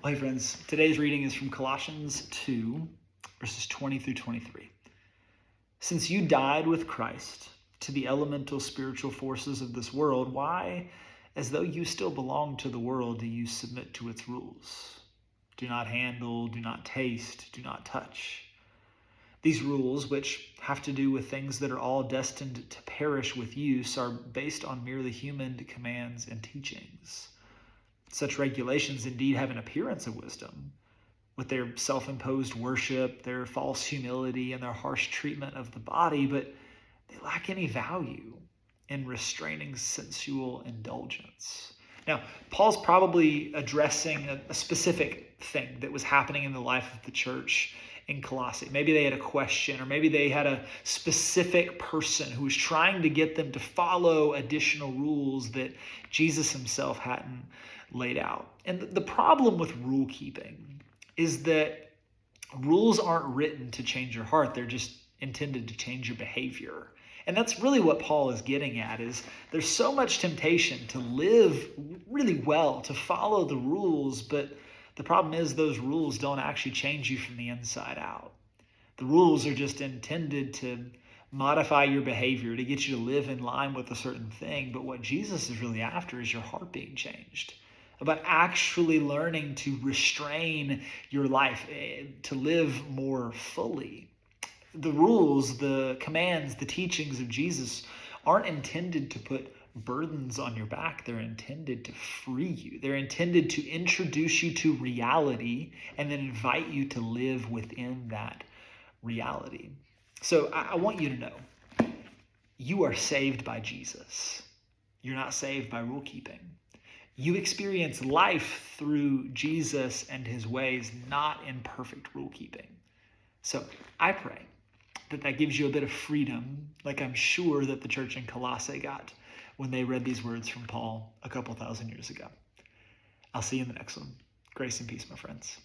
Hey friends, today's reading is from Colossians 2, verses 20 through 23. Since you died with Christ to the elemental spiritual forces of this world, why, as though you still belong to the world, do you submit to its rules? Do not handle, do not taste, do not touch. These rules, which have to do with things that are all destined to perish with use, are based on merely human commands and teachings. Such regulations indeed have an appearance of wisdom, with their self-imposed worship, their false humility, and their harsh treatment of the body, but they lack any value in restraining sensual indulgence. Now, Paul's probably addressing a specific thing that was happening in the life of the church in Colossae. Maybe they had a question, or maybe they had a specific person who was trying to get them to follow additional rules that Jesus himself hadn't laid out. And the problem with rule keeping is that rules aren't written to change your heart. They're just intended to change your behavior. And that's really what Paul is getting at, is there's so much temptation to live really well, to follow the rules, but the problem is those rules don't actually change you from the inside out. The rules are just intended to modify your behavior, to get you to live in line with a certain thing. But what Jesus is really after is your heart being changed, about actually learning to restrain your life, to live more fully. The rules, the commands, the teachings of Jesus aren't intended to put burdens on your back. They're intended to free you. They're intended to introduce you to reality and then invite you to live within that reality. So I want you to know, you are saved by Jesus. You're not saved by rule keeping. You experience life through Jesus and his ways, not in perfect rule keeping. So I pray that gives you a bit of freedom, like I'm sure that the church in Colossae got when they read these words from Paul a couple thousand years ago. I'll see you in the next one. Grace and peace, my friends.